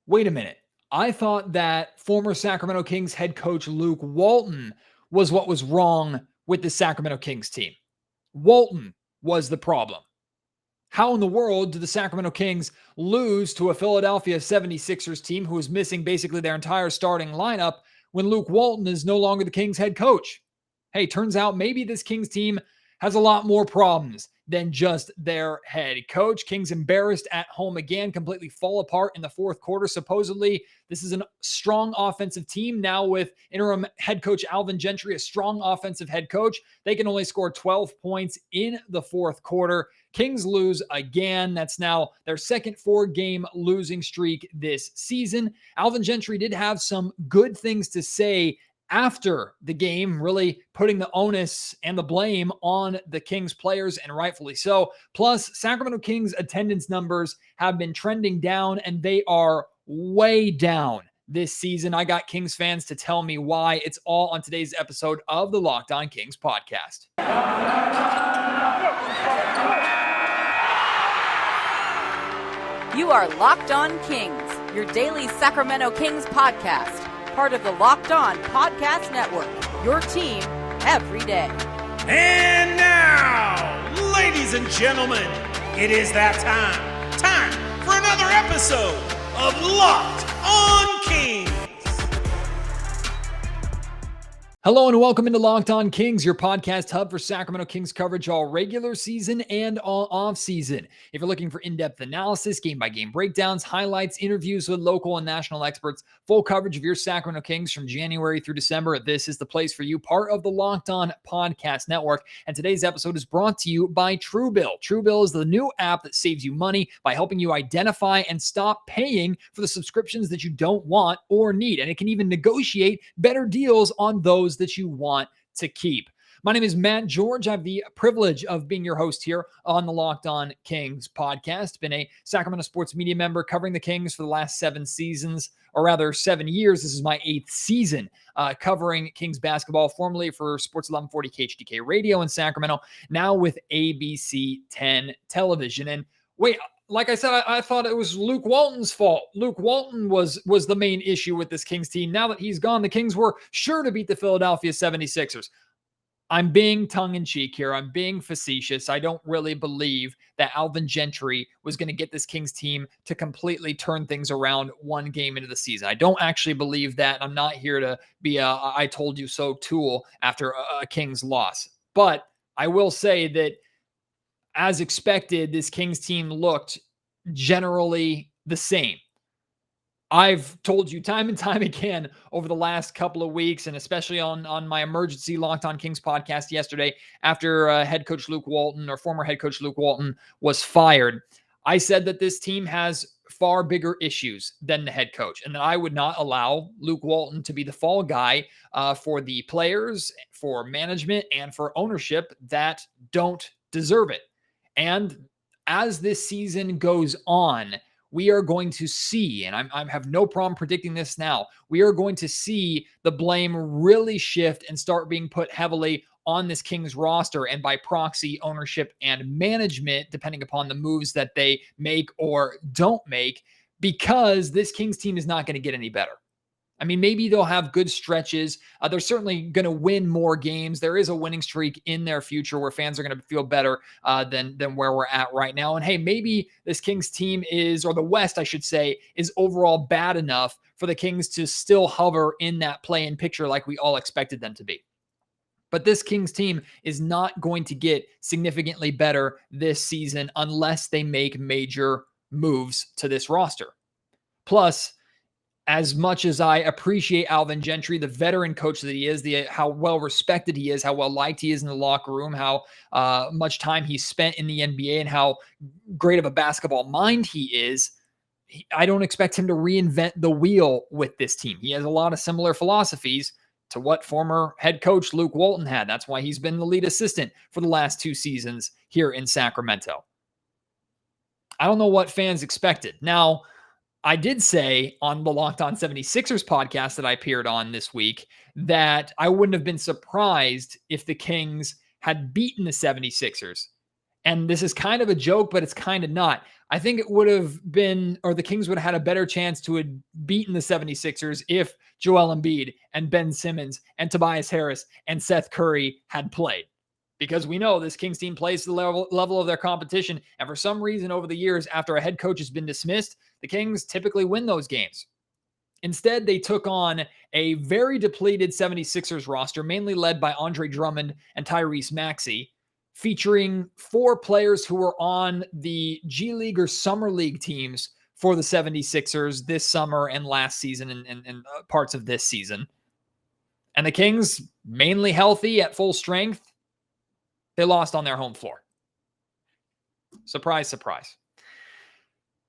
wait a minute. I thought that former Sacramento Kings head coach Luke Walton was what was wrong with the Sacramento Kings team. Walton was the problem. How in the world did the Sacramento Kings lose to a Philadelphia 76ers team who is missing basically their entire starting lineup when Luke Walton is no longer the Kings head coach? Hey, turns out maybe this Kings team has a lot more problems than just their head coach. Kings embarrassed at home again, completely fall apart in the fourth quarter. Supposedly, this is a strong offensive team now with interim head coach Alvin Gentry, a strong offensive head coach. They can only score 12 points in the fourth quarter. Kings lose again. That's now their second 4-game losing streak this season. Alvin Gentry did have some good things to say after the game, really putting the onus and the blame on the Kings players, and rightfully so. Plus, Sacramento Kings attendance numbers have been trending down, and they are way down this season. I got Kings fans to tell me why. It's all on today's episode of the Locked On Kings podcast. You are Locked On Kings, your daily Sacramento Kings podcast. Part of the Locked On Podcast Network, your team every day. And now, ladies and gentlemen, it is that time. Time for another episode of Locked On Kings. Hello and welcome into Locked On Kings, your podcast hub for Sacramento Kings coverage all regular season and all off season. If you're looking for in-depth analysis, game-by-game breakdowns, highlights, interviews with local and national experts, full coverage of your Sacramento Kings from January through December, this is the place for you, part of the Locked On Podcast Network. And today's episode is brought to you by Truebill. Truebill is the new app that saves you money by helping you identify and stop paying for the subscriptions that you don't want or need. And it can even negotiate better deals on those that you want to keep. My name is Matt George. I have the privilege of being your host here on the Locked On Kings podcast. Been a Sacramento sports media member covering the Kings for the last 7 seasons, or rather 7 years. This is my 8th season covering Kings basketball, formerly for Sports 1140 KHDK Radio in Sacramento, now with ABC 10 television. And wait, like I said, I thought it was Luke Walton's fault. Luke Walton was the main issue with this Kings team. Now that he's gone, the Kings were sure to beat the Philadelphia 76ers. I'm being tongue-in-cheek here. I'm being facetious. I don't really believe that Alvin Gentry was going to get this Kings team to completely turn things around one game into the season. I don't actually believe that. I'm not here to be a I told you so tool after a Kings loss. But I will say that as expected, this Kings team looked generally the same. I've told you time and time again over the last couple of weeks, and especially on my emergency Locked On Kings podcast yesterday, after head coach Luke Walton, or former head coach Luke Walton, was fired, I said that this team has far bigger issues than the head coach, and that I would not allow Luke Walton to be the fall guy for the players, for management, and for ownership that don't deserve it. And as this season goes on, we are going to see, and I have no problem predicting this now, we are going to see the blame really shift and start being put heavily on this Kings roster, and by proxy, ownership and management, depending upon the moves that they make or don't make, because this Kings team is not going to get any better. I mean, maybe they'll have good stretches. They're certainly going to win more games. There is a winning streak in their future where fans are going to feel better than where we're at right now. And hey, maybe this Kings team is, or the West, I should say, is overall bad enough for the Kings to still hover in that play-in picture like we all expected them to be. But this Kings team is not going to get significantly better this season unless they make major moves to this roster. Plus, as much as I appreciate Alvin Gentry, the veteran coach that he is, how well respected he is, how well liked he is in the locker room, how much time he spent in the NBA, and how great of a basketball mind he is, I don't expect him to reinvent the wheel with this team. He has a lot of similar philosophies to what former head coach Luke Walton had. That's why he's been the lead assistant for the last 2 seasons here in Sacramento. I don't know what fans expected. Now, I did say on the Locked On 76ers podcast that I appeared on this week that I wouldn't have been surprised if the Kings had beaten the 76ers And this is kind of a joke, but it's kind of not. I think it would have been, or the Kings would have had a better chance to have beaten the 76ers if Joel Embiid and Ben Simmons and Tobias Harris and Seth Curry had played. Because we know this Kings team plays to the level of their competition. And for some reason over the years, after a head coach has been dismissed, the Kings typically win those games. Instead, they took on a very depleted 76ers roster, mainly led by Andre Drummond and Tyrese Maxey, featuring 4 players who were on the G League or Summer League teams for the 76ers this summer and last season and parts of this season. And the Kings, mainly healthy at full strength, they lost on their home floor. Surprise, surprise.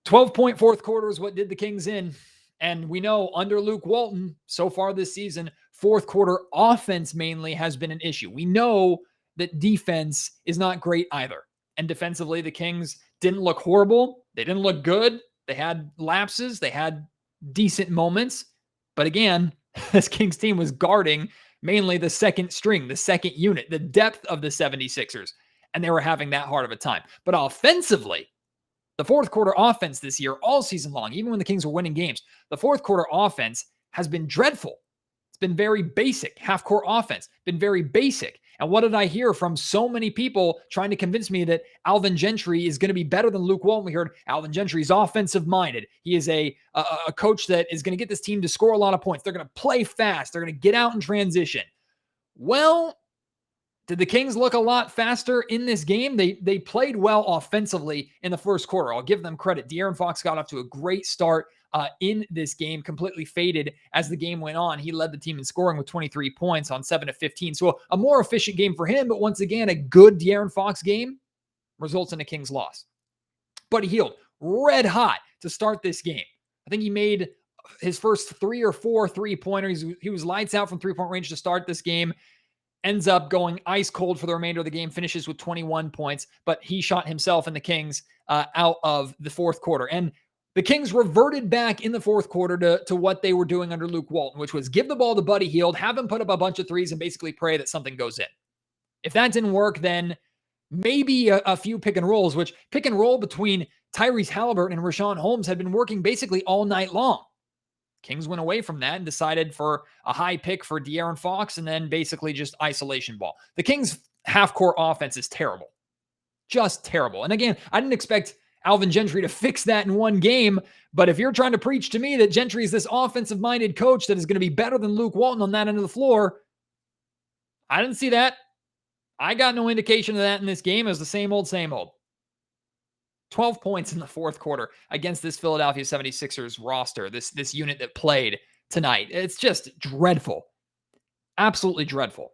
12-point fourth quarter is what did the Kings in. And we know under Luke Walton, so far this season, fourth quarter offense mainly has been an issue. We know that defense is not great either. And defensively, the Kings didn't look horrible. They didn't look good. They had lapses. They had decent moments. But again, this Kings team was guarding mainly the second string, the second unit, the depth of the 76ers. And they were having that hard of a time. But offensively, the fourth quarter offense this year, all season long, even when the Kings were winning games, the fourth quarter offense has been dreadful. It's been very basic. Half-court offense, been very basic. And what did I hear from so many people trying to convince me that Alvin Gentry is going to be better than Luke Walton? We heard Alvin Gentry is offensive-minded. He is a coach that is going to get this team to score a lot of points. They're going to play fast. They're going to get out in transition. Well, did the Kings look a lot faster in this game? They played well offensively in the first quarter. I'll give them credit. De'Aaron Fox got off to a great start in this game, completely faded as the game went on. He led the team in scoring with 23 points on 7 of 15. So a more efficient game for him, but once again, a good De'Aaron Fox game results in a Kings loss. Buddy Hield, red hot to start this game. I think he made his first 3 or 4 three-pointers. He was lights out from three-point range to start this game. Ends up going ice cold for the remainder of the game, finishes with 21 points, but he shot himself and the Kings out of the fourth quarter. And the Kings reverted back in the fourth quarter to what they were doing under Luke Walton, which was give the ball to Buddy Hield, have him put up a bunch of threes, and basically pray that something goes in. If that didn't work, then maybe a few pick and rolls, which pick and roll between Tyrese Halliburton and Roshawn Holmes had been working basically all night long. Kings went away from that and decided for a high pick for De'Aaron Fox and then basically just isolation ball. The Kings' half-court offense is terrible. Just terrible. And again, I didn't expect Alvin Gentry to fix that in one game, but if you're trying to preach to me that Gentry is this offensive-minded coach that is going to be better than Luke Walton on that end of the floor, I didn't see that. I got no indication of that in this game. It was the same old, same old. 12 points in the fourth quarter against this Philadelphia 76ers roster, this unit that played tonight. It's just dreadful. Absolutely dreadful.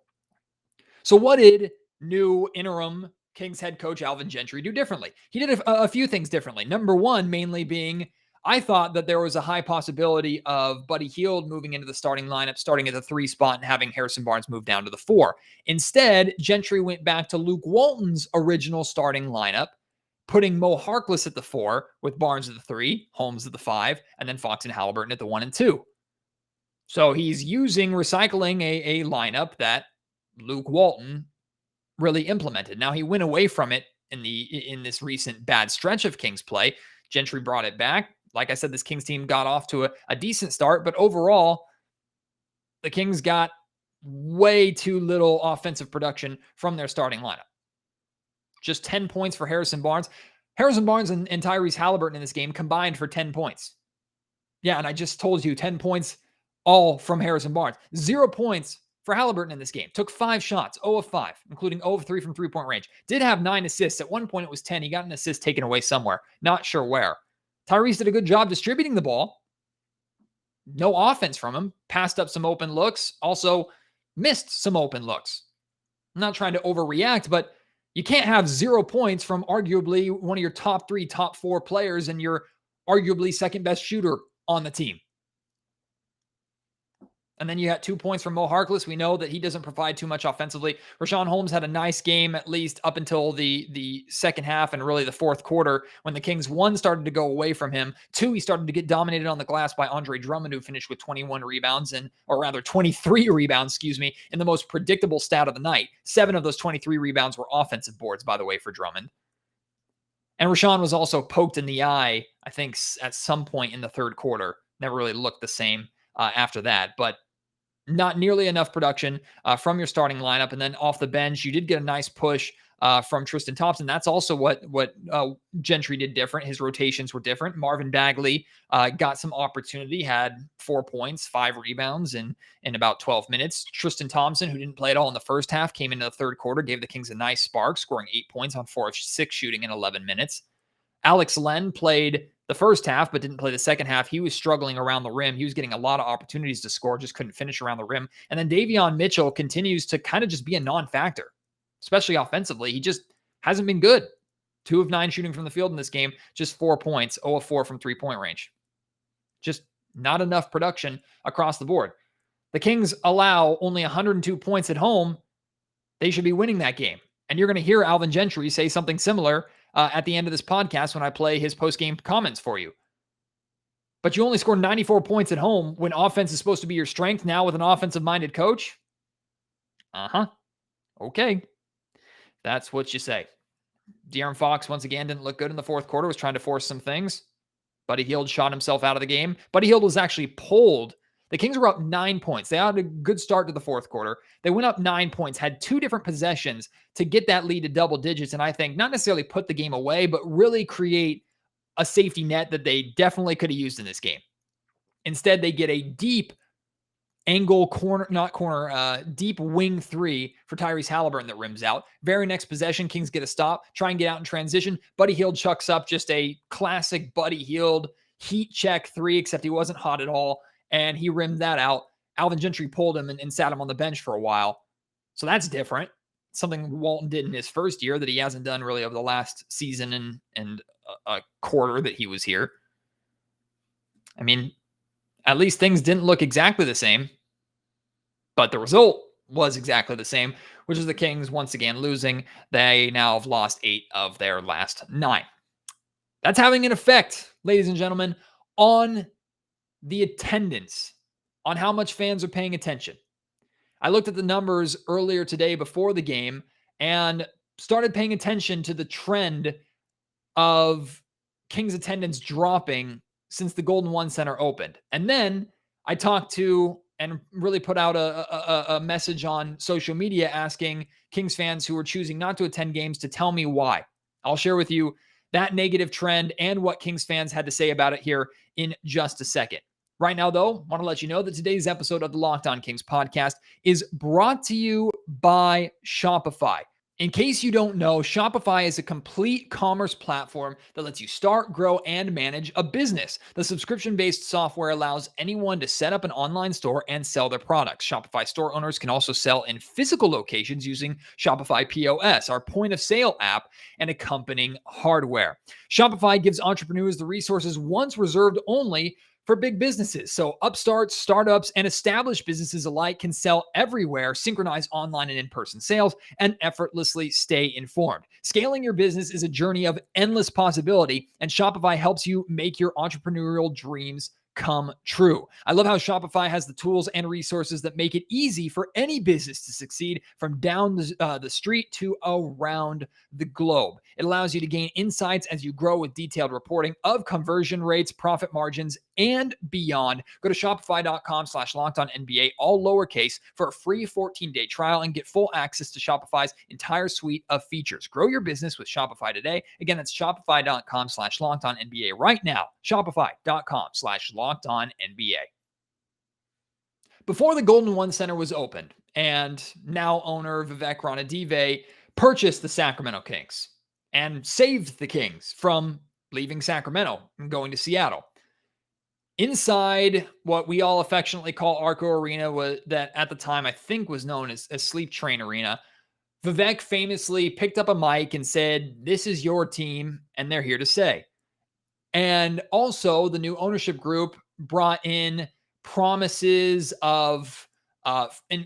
So what did new interim Kings head coach Alvin Gentry do differently? He did a few things differently. Number one, mainly being, I thought that there was a high possibility of Buddy Hield moving into the starting lineup, starting at the 3 spot and having Harrison Barnes move down to the 4. Instead, Gentry went back to Luke Walton's original starting lineup, putting Mo Harkless at the 4 with Barnes at the 3, Holmes at the 5, and then Fox and Halliburton at the 1 and 2. So he's recycling a lineup that Luke Walton really implemented. Now he went away from it in this recent bad stretch of Kings play. Gentry brought it back. Like I said, this Kings team got off to a decent start, but overall, the Kings got way too little offensive production from their starting lineup. Just 10 points for Harrison Barnes. Harrison Barnes and Tyrese Halliburton in this game combined for 10 points. Yeah, and I just told you 10 points all from Harrison Barnes. 0 points for Halliburton in this game. Took 5 shots, 0 of 5, including 0 of 3 from three-point range. Did have 9 assists. At one point, it was 10. He got an assist taken away somewhere. Not sure where. Tyrese did a good job distributing the ball. No offense from him. Passed up some open looks. Also missed some open looks. I'm not trying to overreact, but you can't have 0 points from arguably one of your top 3, top 4 players and your arguably second best shooter on the team. And then you got 2 points from Mo Harkless. We know that he doesn't provide too much offensively. Roshawn Holmes had a nice game, at least up until the second half and really the fourth quarter, when the Kings, 1, started to go away from him. 2, he started to get dominated on the glass by Andre Drummond, who finished with 21 rebounds, or rather 23 rebounds, in the most predictable stat of the night. 7 of those 23 rebounds were offensive boards, by the way, for Drummond. And Roshawn was also poked in the eye, I think, at some point in the third quarter. Never really looked the same after that, but not nearly enough production from your starting lineup. And then off the bench, you did get a nice push from Tristan Thompson. That's also what Gentry did different. His rotations were different. Marvin Bagley got some opportunity, had 4 points, 5 rebounds in about 12 minutes. Tristan Thompson, who didn't play at all in the first half, came into the third quarter, gave the Kings a nice spark, scoring 8 points on 4 of 6 shooting in 11 minutes. Alex Len played the first half, but didn't play the second half. He was struggling around the rim. He was getting a lot of opportunities to score, just couldn't finish around the rim. And then Davion Mitchell continues to kind of just be a non-factor, especially offensively. He just hasn't been good. 2 of 9 shooting from the field in this game, just 4 points, 0 of 4 from three-point range. Just not enough production across the board. The Kings allow only 102 points at home. They should be winning that game. And you're going to hear Alvin Gentry say something similar at the end of this podcast when I play his post-game comments for you. But you only scored 94 points at home when offense is supposed to be your strength now with an offensive-minded coach? Okay. That's what you say. De'Aaron Fox, once again, didn't look good in the fourth quarter, was trying to force some things. Buddy Hield shot himself out of the game. Buddy Hield was actually pulled. The Kings were up 9 points. They had a good start to the fourth quarter. They went up 9 points, had 2 different possessions to get that lead to double digits, and I think not necessarily put the game away, but really create a safety net that they definitely could have used in this game. Instead, they get a deep angle deep wing 3 for Tyrese Halliburton that rims out. Very next possession, Kings get a stop, try and get out in transition. Buddy Hield chucks up just a classic Buddy Hield heat check 3, except he wasn't hot at all, and he rimmed that out. Alvin Gentry pulled him and sat him on the bench for a while. So that's different. Something Walton did in his first year that he hasn't done really over the last season and a quarter that he was here. I mean, at least things didn't look exactly the same, but the result was exactly the same, which is the Kings once again losing. They now have lost 8 of their last 9. That's having an effect, ladies and gentlemen, on the attendance, on how much fans are paying attention. I looked at the numbers earlier today before the game and started paying attention to the trend of Kings attendance dropping since the Golden One Center opened. And then I talked to and really put out a message on social media asking Kings fans who were choosing not to attend games to tell me why. I'll share with you that negative trend and what Kings fans had to say about it here in just a second. Right now, though, I want to let you know that today's episode of the Locked On Kings podcast is brought to you by Shopify. In case you don't know, Shopify is a complete commerce platform that lets you start, grow, and manage a business. The subscription-based software allows anyone to set up an online store and sell their products. Shopify store owners can also sell in physical locations using Shopify POS, our point-of-sale app, and accompanying hardware. Shopify gives entrepreneurs the resources once reserved only for big businesses. So upstarts, startups, and established businesses alike can sell everywhere, synchronize online and in-person sales, and effortlessly stay informed. Scaling your business is a journey of endless possibility, and Shopify helps you make your entrepreneurial dreams come true. I love how Shopify has the tools and resources that make it easy for any business to succeed from down the street to around the globe. It allows you to gain insights as you grow with detailed reporting of conversion rates, profit margins, and beyond. Go to shopify.com/lockedonnba, all lowercase, for a free 14-day trial and get full access to Shopify's entire suite of features. Grow your business with Shopify today. Again, that's shopify.com/lockedonnba right now. Shopify.com/lockedonnba. Before the Golden One Center was opened, and now owner Vivek Ranadive purchased the Sacramento Kings and saved the Kings from leaving Sacramento and going to Seattle. Inside what we all affectionately call Arco Arena, that at the time I think was known as Sleep Train Arena, Vivek famously picked up a mic and said, "This is your team, and they're here to stay." And also the new ownership group brought in promises of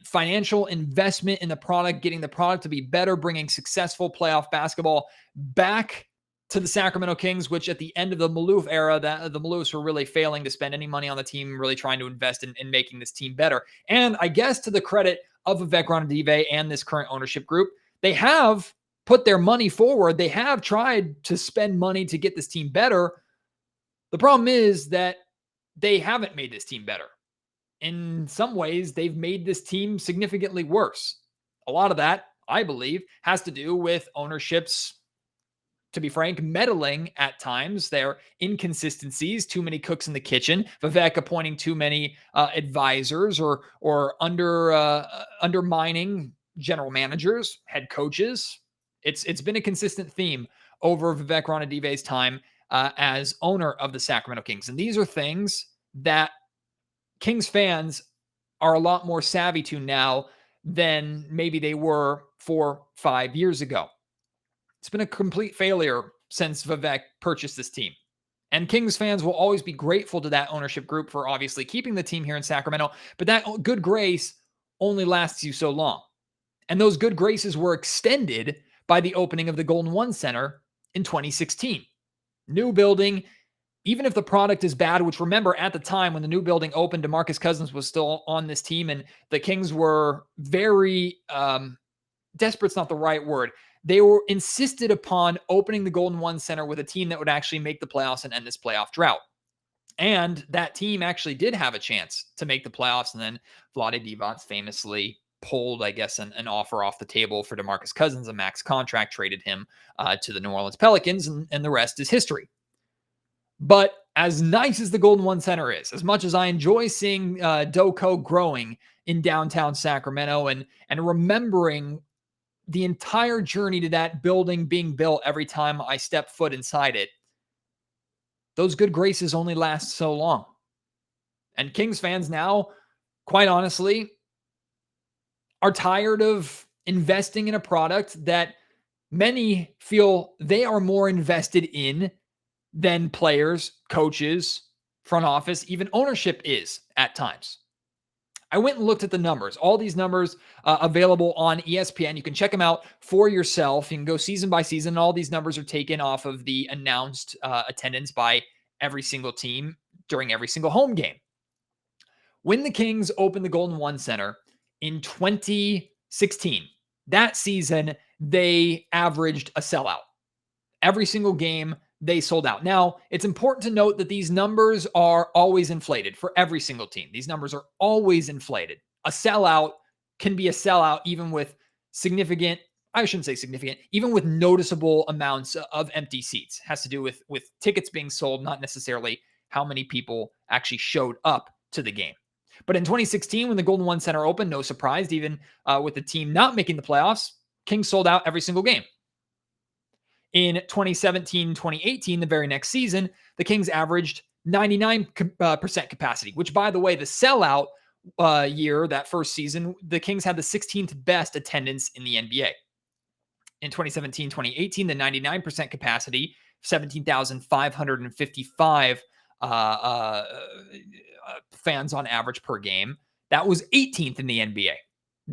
financial investment in the product, getting the product to be better, bringing successful playoff basketball back to the Sacramento Kings, which at the end of the Maloof era, that the Maloofs were really failing to spend any money on the team, really trying to invest in making this team better. And I guess to the credit of Vivek Ranadive and this current ownership group, they have put their money forward. They have tried to spend money to get this team better. The problem is that they haven't made this team better. In some ways, they've made this team significantly worse. A lot of that, I believe, has to do with ownership's, to be frank, meddling at times. Their inconsistencies, too many cooks in the kitchen, Vivek appointing too many advisors or undermining general managers, head coaches. It's been a consistent theme over Vivek Ranadive's time as owner of the Sacramento Kings. And these are things that Kings fans are a lot more savvy to now than maybe they were 4-5 years ago. It's been a complete failure since Vivek purchased this team. And Kings fans will always be grateful to that ownership group for obviously keeping the team here in Sacramento, but that good grace only lasts you so long. And those good graces were extended by the opening of the Golden One Center in 2016. New building, even if the product is bad, which remember at the time when the new building opened, DeMarcus Cousins was still on this team and the Kings were very desperate's not the right word. They were insisted upon opening the Golden One Center with a team that would actually make the playoffs and end this playoff drought. And that team actually did have a chance to make the playoffs. And then Vlade Divac famously pulled, I guess, an offer off the table for DeMarcus Cousins, a max contract, traded him to the New Orleans Pelicans, and the rest is history. But as nice as the Golden One Center is, as much as I enjoy seeing Doco growing in downtown Sacramento and remembering the entire journey to that building being built every time I step foot inside it, those good graces only last so long. And Kings fans now, quite honestly, are tired of investing in a product that many feel they are more invested in than players, coaches, front office, even ownership is at times. I went and looked at the numbers. All these numbers available on ESPN. You can check them out for yourself. You can go season by season. All these numbers are taken off of the announced attendance by every single team during every single home game. When the Kings opened the Golden One Center in 2016, that season, they averaged a sellout. Every single game, they sold out. Now, it's important to note that these numbers are always inflated for every single team. These numbers are always inflated. A sellout can be a sellout even with significant, I shouldn't say significant, even with noticeable amounts of empty seats. It has to do with tickets being sold, not necessarily how many people actually showed up to the game. But in 2016, when the Golden One Center opened, no surprise, even with the team not making the playoffs, Kings sold out every single game. In 2017-2018, the very next season, the Kings averaged 99% capacity, which, by the way, the sellout year, that first season, the Kings had the 16th best attendance in the NBA. In 2017-2018, the 99% capacity, 17,555 fans on average per game, that was 18th in the NBA.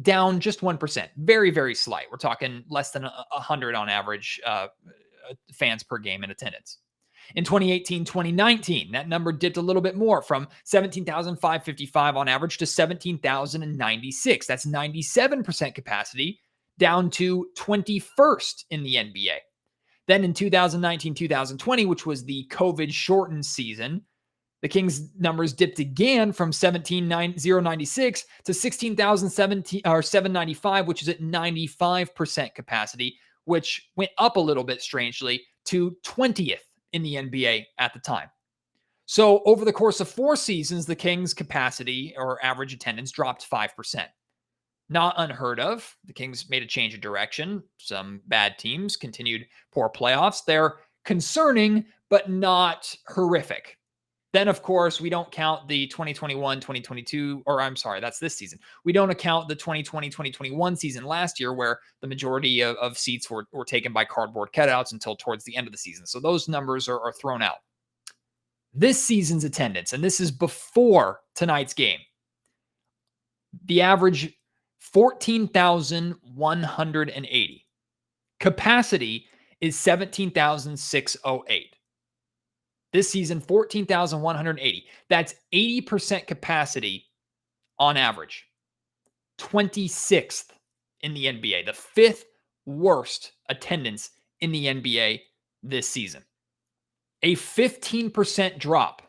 Down just 1%. Very, very slight. We're talking less than 100 on average fans per game in attendance. In 2018-2019, that number dipped a little bit more from 17,555 on average to 17,096. That's 97% capacity, down to 21st in the NBA. Then in 2019-2020, which was the COVID-shortened season, the Kings numbers dipped again from 17,096 to 16,795, which is at 95% capacity, which went up a little bit strangely to 20th in the NBA at the time. So over the course of 4 seasons, the Kings' capacity or average attendance dropped 5%. Not unheard of. The Kings made a change of direction. Some bad teams continued poor playoffs. They're concerning, but not horrific. Then, of course, we don't count the 2021, 2022, or I'm sorry, that's this season. We don't account the 2020, 2021 season last year where the majority of seats were taken by cardboard cutouts until towards the end of the season. So those numbers are thrown out. This season's attendance, and this is before tonight's game, the average 14,180. Capacity is 17,608. This season, 14,180. That's 80% capacity on average. 26th in the NBA, the 5th worst attendance in the NBA this season. A 15% drop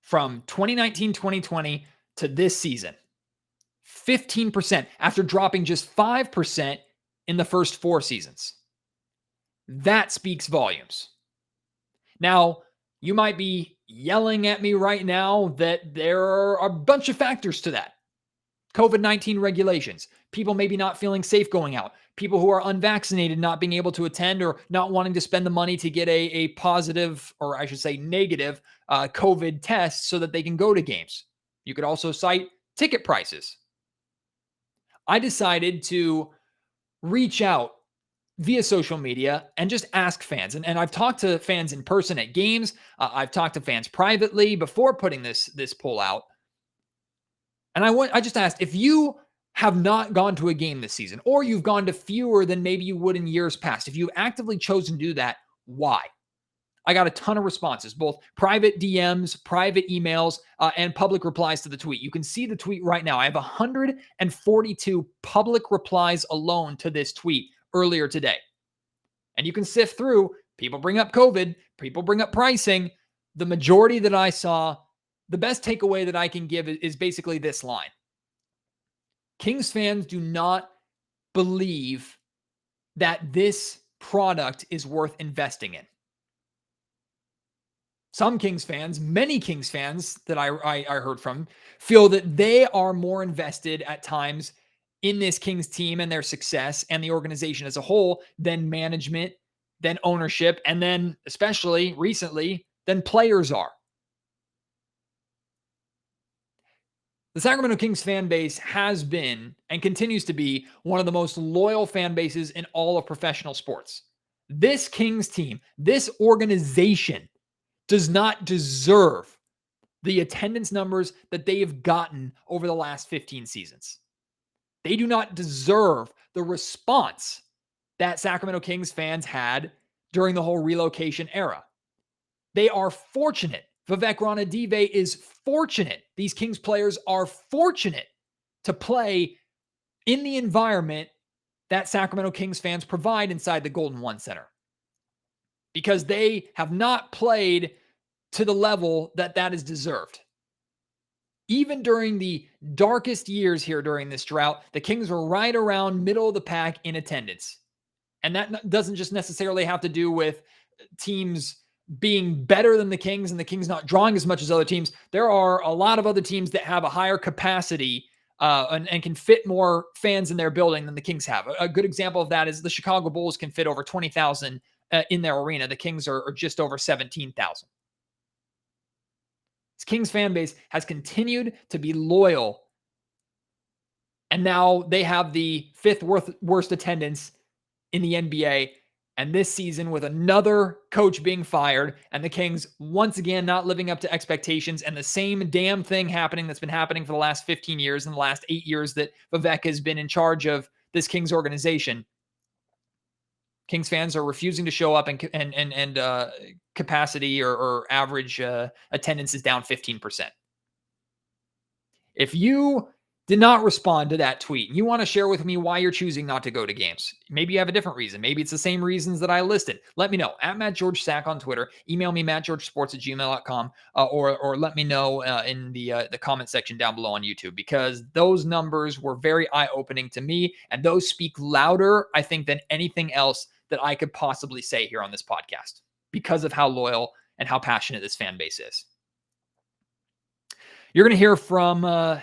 from 2019-2020 to this season. 15% after dropping just 5% in the first 4 seasons. That speaks volumes. Now, you might be yelling at me right now that there are a bunch of factors to that. COVID-19 regulations, people maybe not feeling safe going out, people who are unvaccinated not being able to attend or not wanting to spend the money to get a positive, or I should say negative, COVID test so that they can go to games. You could also cite ticket prices. I decided to reach out via social media and just ask fans. And I've talked to fans in person at games. I've talked to fans privately before putting this poll out. And I just asked, if you have not gone to a game this season, or you've gone to fewer than maybe you would in years past, if you've actively chosen to do that, why? I got a ton of responses, both private DMs, private emails, and public replies to the tweet. You can see the tweet right now. I have 142 public replies alone to this tweet earlier today. And you can sift through. People bring up COVID. People bring up pricing. The majority that I saw, the best takeaway that I can give is basically this line. Kings fans do not believe that this product is worth investing in. Some Kings fans, many Kings fans that I heard from, feel that they are more invested at times in this Kings team and their success and the organization as a whole than management, than ownership, and then especially recently, than players are. The Sacramento Kings fan base has been and continues to be one of the most loyal fan bases in all of professional sports. This Kings team, this organization, does not deserve the attendance numbers that they have gotten over the last 15 seasons. They do not deserve the response that Sacramento Kings fans had during the whole relocation era. They are fortunate. Vivek Ranadive is fortunate. These Kings players are fortunate to play in the environment that Sacramento Kings fans provide inside the Golden One Center, because they have not played to the level that is deserved. Even during the darkest years here during this drought, the Kings were right around middle of the pack in attendance. And that doesn't just necessarily have to do with teams being better than the Kings and the Kings not drawing as much as other teams. There are a lot of other teams that have a higher capacity and can fit more fans in their building than the Kings have. A good example of that is the Chicago Bulls can fit over 20,000 in their arena. The Kings are just over 17,000. This Kings fan base has continued to be loyal, and now they have the 5th worst attendance in the NBA. And this season, with another coach being fired and the Kings once again not living up to expectations, and the same damn thing happening that's been happening for the last 15 years and the last 8 years that Vivek has been in charge of this Kings organization, Kings fans are refusing to show up, and capacity or average attendance is down 15%. If you did not respond to that tweet, and you want to share with me why you're choosing not to go to games, maybe you have a different reason. Maybe it's the same reasons that I listed. Let me know at MattGeorgeSack on Twitter. Email me mattgeorgesports@gmail.com, or let me know in the comment section down below on YouTube, because those numbers were very eye-opening to me, and those speak louder, I think, than anything else that I could possibly say here on this podcast, because of how loyal and how passionate this fan base is. You're going to hear from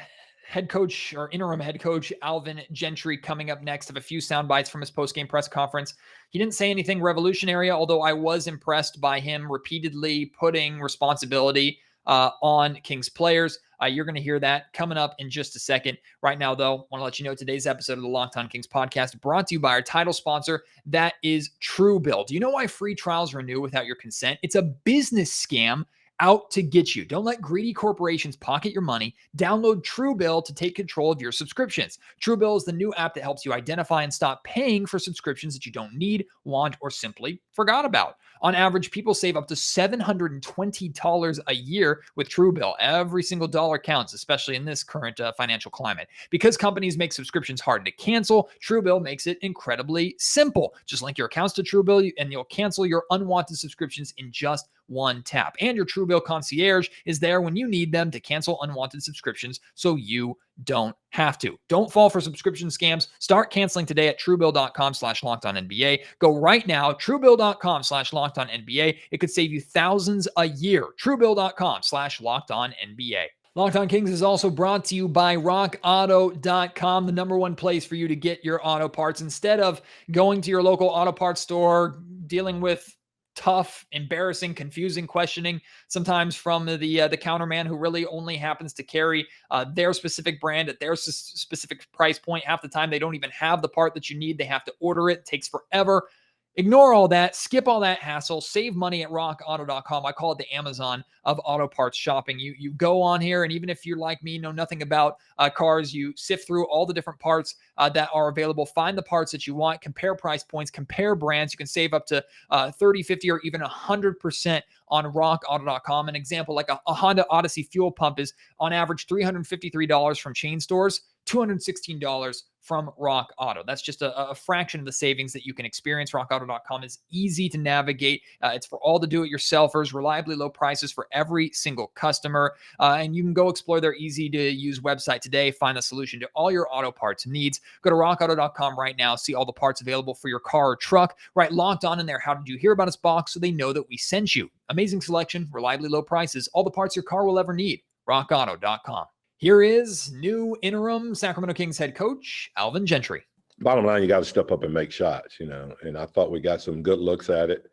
head coach or interim head coach Alvin Gentry coming up next. I have a few sound bites from his post-game press conference. He didn't say anything revolutionary, although I was impressed by him repeatedly putting responsibility on Kings players. You're going to hear that coming up in just a second. Right now, though, I want to let you know today's episode of the Locked On Kings podcast brought to you by our title sponsor, that is Truebill. Do you know why free trials renew without your consent? It's a business scam out to get you. Don't let greedy corporations pocket your money. Download Truebill to take control of your subscriptions. Truebill is the new app that helps you identify and stop paying for subscriptions that you don't need, want, or simply forgot about. On average, people save up to $720 a year with Truebill. Every single dollar counts, especially in this current financial climate. Because companies make subscriptions hard to cancel, Truebill makes it incredibly simple. Just link your accounts to Truebill and you'll cancel your unwanted subscriptions in just one tap. And your Truebill concierge is there when you need them to cancel unwanted subscriptions so you don't have to. Don't fall for subscription scams. Start canceling today at Truebill.com/LockedOnNBA. Go right now, Truebill.com/LockedOnNBA. It could save you thousands a year. Truebill.com/LockedOnNBA. Locked On Kings is also brought to you by RockAuto.com, the number one place for you to get your auto parts. Instead of going to your local auto parts store, dealing with tough, embarrassing, confusing questioning, sometimes from the counterman who really only happens to carry their specific brand at their specific price point. Half the time, they don't even have the part that you need. They have to order it. It takes forever. Ignore all that. Skip all that hassle. Save money at rockauto.com. I call it the Amazon of auto parts shopping. You go on here, and even if you're like me, know nothing about cars, you sift through all the different parts that are available. Find the parts that you want. Compare price points. Compare brands. You can save up to 30, 50, or even 100% on rockauto.com. An example, like a Honda Odyssey fuel pump is on average $353 from chain stores, $216 from Rock Auto. That's just a fraction of the savings that you can experience. RockAuto.com is easy to navigate. It's for all the do-it-yourselfers, reliably low prices for every single customer. And you can go explore their easy-to-use website today. Find the solution to all your auto parts needs. Go to RockAuto.com right now. See all the parts available for your car or truck. Right, Locked On in there. How did you hear about us box so they know that we sent you? Amazing selection, reliably low prices, all the parts your car will ever need. RockAuto.com. Here is new interim Sacramento Kings head coach, Alvin Gentry. Bottom line, you got to step up and make shots, and I thought we got some good looks at it.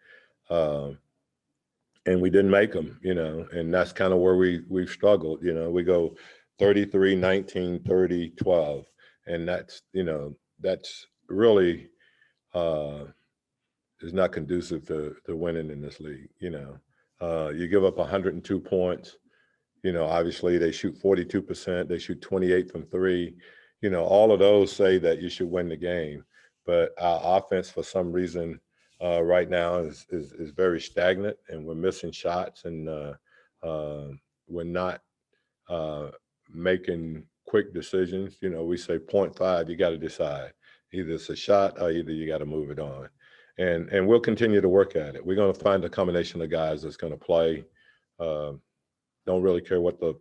And we didn't make them, and that's kind of where we've struggled. We go 33, 19, 30, 12. And that's really is not conducive to winning in this league. You give up 102 points. Obviously they shoot 42%. They shoot 28 from three. All of those say that you should win the game. But our offense, for some reason, right now is very stagnant, and we're missing shots, and we're not making quick decisions. We say 0.5, you got to decide. Either it's a shot or either you got to move it on. And we'll continue to work at it. We're going to find a combination of guys that's going to play. Don't really care what the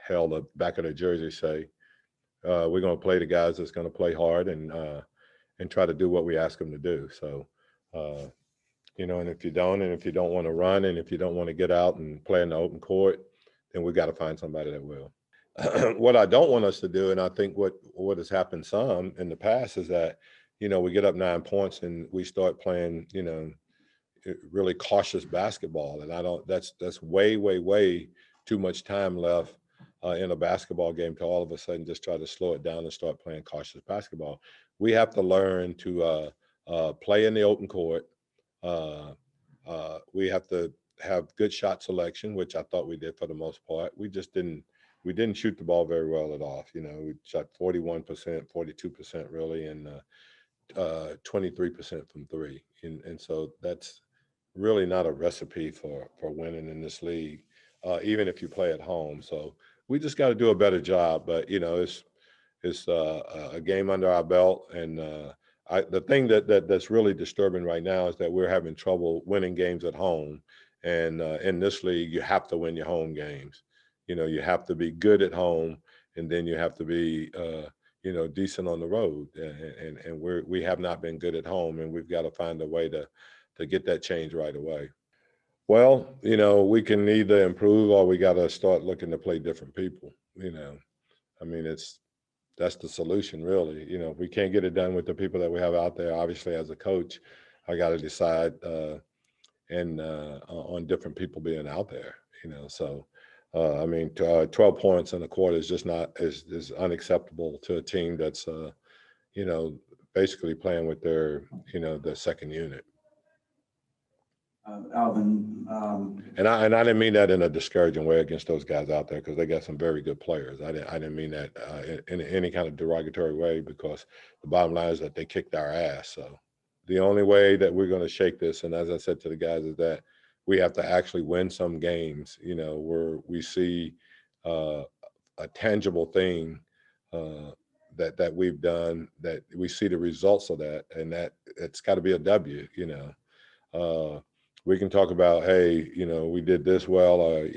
hell the back of the jersey say. We're going to play the guys that's going to play hard and try to do what we ask them to do. So, and if you don't want to run, and if you don't want to get out and play in the open court, then we got to find somebody that will. What I don't want us to do, and I think what has happened some in the past, is that, we get up 9 points and we start playing, really cautious basketball. And that's way too much time left in a basketball game to all of a sudden just try to slow it down and start playing cautious basketball. We have to learn to play in the open court. We have to have good shot selection, which I thought we did for the most part. We didn't shoot the ball very well at all. We shot 41%, 42% really, and 23% from three. And so that's really not a recipe for winning in this league, even if you play at home. So we just got to do a better job. But, it's a game under our belt. And the thing that's really disturbing right now is that we're having trouble winning games at home. And in this league, you have to win your home games. You have to be good at home, and then you have to be, decent on the road. And we have not been good at home, and we've got to find a way to get that change right away. Well, we can either improve or we got to start looking to play different people. That's the solution, really. If we can't get it done with the people that we have out there, obviously as a coach, I got to decide on different people being out there. So 12 points in a quarter is just not is unacceptable to a team that's basically playing with their their second unit. Alvin. And I didn't mean that in a discouraging way against those guys out there, because they got some very good players. I didn't mean that in any kind of derogatory way, because the bottom line is that they kicked our ass. So the only way that we're going to shake this, and as I said to the guys, is that we have to actually win some games, where we see a tangible thing that we've done, that we see the results of that, and that it's got to be a W. We can talk about, hey, we did this well, or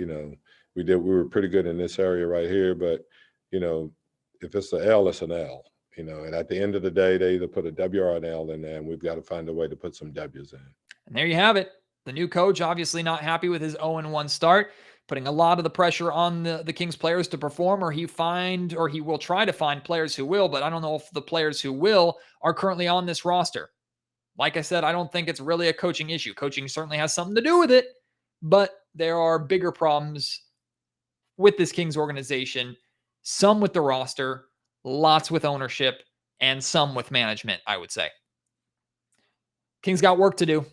we were pretty good in this area right here, but if it's an L, it's an L. And at the end of the day, they either put a W or an L in there, and we've got to find a way to put some W's in. And there you have it. The new coach obviously not happy with his 0-1 start, putting a lot of the pressure on the Kings players to perform, or he will try to find players who will, but I don't know if the players who will are currently on this roster. Like I said, I don't think it's really a coaching issue. Coaching certainly has something to do with it, but there are bigger problems with this Kings organization, some with the roster, lots with ownership, and some with management, I would say. Kings got work to do,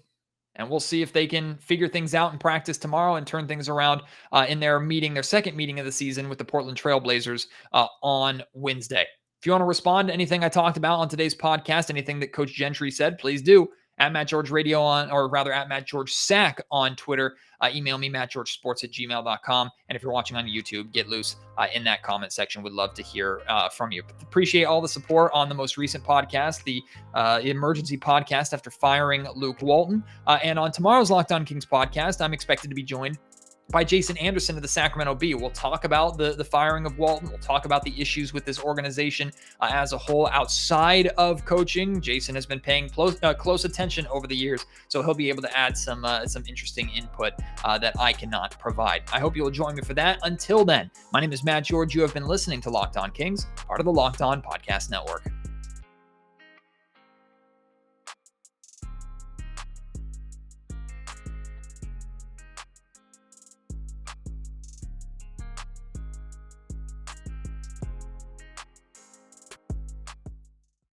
and we'll see if they can figure things out in practice tomorrow and turn things around in their second meeting of the season with the Portland Trail Blazers on Wednesday. If you want to respond to anything I talked about on today's podcast, anything that Coach Gentry said, please do. At Matt George Radio at Matt George Sack on Twitter. Email me, mattgeorgesports@gmail.com. And if you're watching on YouTube, get loose in that comment section. Would love to hear from you. Appreciate all the support on the most recent podcast, the emergency podcast after firing Luke Walton. And on tomorrow's Locked On Kings podcast, I'm expected to be joined by Jason Anderson of the Sacramento Bee. We'll talk about the firing of Walton. We'll talk about the issues with this organization as a whole outside of coaching. Jason has been paying close attention over the years, so he'll be able to add some interesting input that I cannot provide. I hope you'll join me for that. Until then, my name is Matt George. You have been listening to Locked On Kings, part of the Locked On Podcast Network.